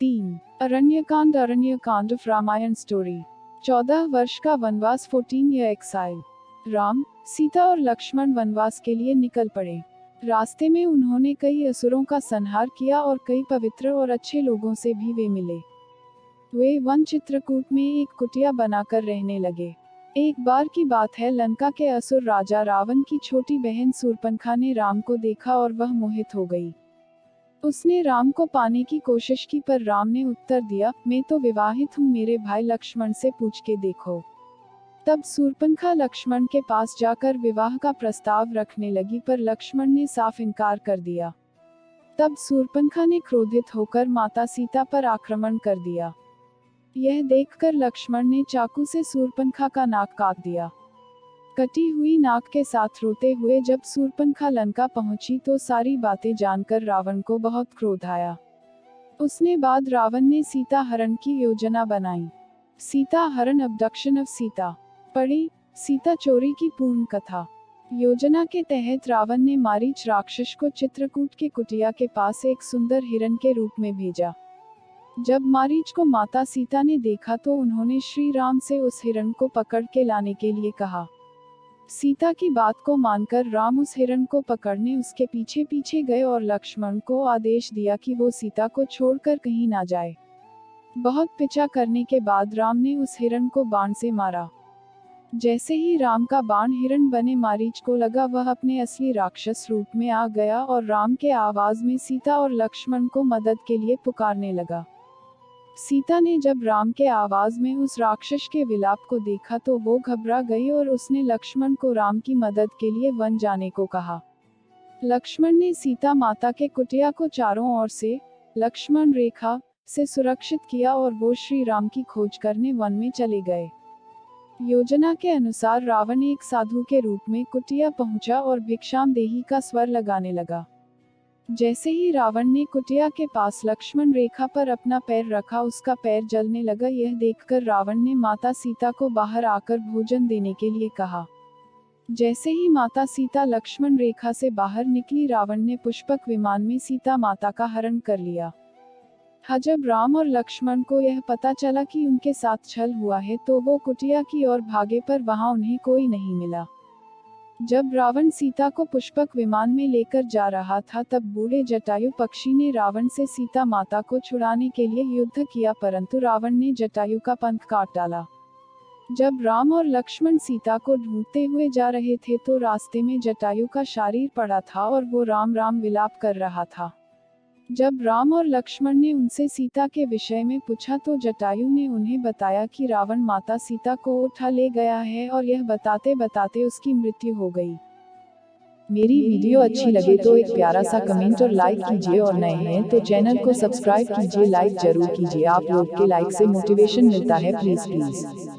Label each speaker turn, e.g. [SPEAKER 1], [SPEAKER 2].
[SPEAKER 1] 3. Aranyakanda of Ramayan story. 14 वर्ष का वनवास 14 ईयर एक्साइल। राम, सीता और लक्ष्मण वनवास के लिए निकल पड़े। रास्ते में उन्होंने कई असुरों का संहार किया और कई पवित्र और अच्छे लोगों से भी वे मिले। वे वन चित्रकूट में एक कुटिया बनाकर रहने लगे। एक बार की बात है, लंका के असुर राजा रावण की छोटी बहन शूर्पणखा ने राम को देखा और वह मोहित हो गई। उसने राम को पाने की कोशिश की, पर राम ने उत्तर दिया, मैं तो विवाहित हूँ, मेरे भाई लक्ष्मण से पूछ के देखो। तब शूर्पणखा लक्ष्मण के पास जाकर विवाह का प्रस्ताव रखने लगी, पर लक्ष्मण ने साफ इनकार कर दिया। तब शूर्पणखा ने क्रोधित होकर माता सीता पर आक्रमण कर दिया। यह देखकर लक्ष्मण ने चाकू से शूर्पणखा का नाक काट दिया। कटी हुई नाक के साथ रोते हुए जब शूर्पणखा लंका पहुंची तो सारी बातें जानकर रावण को बहुत क्रोध आया। उसने बाद रावण ने सीता हरण की योजना बनाई। सीता हरण, अबडक्शन ऑफ सीता। पढ़ी सीता चोरी की पूर्ण कथा। योजना के तहत रावण ने मारीच राक्षस को चित्रकूट के कुटिया के पास एक सुंदर हिरण के रूप में भेजा। जब मारीच को माता सीता ने देखा तो उन्होंने श्री राम से उस हिरण को पकड़ के लाने के लिए कहा। सीता की बात को मानकर राम उस हिरण को पकड़ने उसके पीछे पीछे गए और लक्ष्मण को आदेश दिया कि वो सीता को छोड़कर कहीं ना जाए। बहुत पीछा करने के बाद राम ने उस हिरण को बाण से मारा। जैसे ही राम का बाण हिरण बने मारीच को लगा, वह अपने असली राक्षस रूप में आ गया और राम के आवाज में सीता और लक्ष्मण को मदद के लिए पुकारने लगा। सीता ने जब राम के आवाज में उस राक्षस के विलाप को देखा तो वो घबरा गई और उसने लक्ष्मण को राम की मदद के लिए वन जाने को कहा। लक्ष्मण ने सीता माता के कुटिया को चारों ओर से लक्ष्मण रेखा से सुरक्षित किया और वो श्री राम की खोज करने वन में चले गए। योजना के अनुसार रावण एक साधु के रूप में कुटिया पहुंचा और भिक्षाम देही का स्वर लगाने लगा। जैसे ही रावण ने कुटिया के पास लक्ष्मण रेखा पर अपना पैर रखा, उसका पैर जलने लगा। यह देखकर रावण ने माता सीता को बाहर आकर भोजन देने के लिए कहा। जैसे ही माता सीता लक्ष्मण रेखा से बाहर निकली, रावण ने पुष्पक विमान में सीता माता का हरण कर लिया। जब राम और लक्ष्मण को यह पता चला कि उनके साथ छल हुआ है तो वो कुटिया की ओर भागे, पर वहां उन्हें कोई नहीं मिला। जब रावण सीता को पुष्पक विमान में लेकर जा रहा था तब बूढ़े जटायु पक्षी ने रावण से सीता माता को छुड़ाने के लिए युद्ध किया, परंतु रावण ने जटायु का पंख काट डाला। जब राम और लक्ष्मण सीता को ढूंढते हुए जा रहे थे तो रास्ते में जटायु का शरीर पड़ा था और वो राम राम विलाप कर रहा था। जब राम और लक्ष्मण ने उनसे सीता के विषय में पूछा तो जटायु ने उन्हें बताया कि रावण माता सीता को उठा ले गया है और यह बताते बताते उसकी मृत्यु हो गई।
[SPEAKER 2] मेरी वीडियो अच्छी लगे तो एक प्यारा सा कमेंट और लाइक कीजिए, और नए हैं तो चैनल को सब्सक्राइब कीजिए, लाइक जरूर कीजिए। आप लोग के लाइक से मोटिवेशन मिलता है। Please please.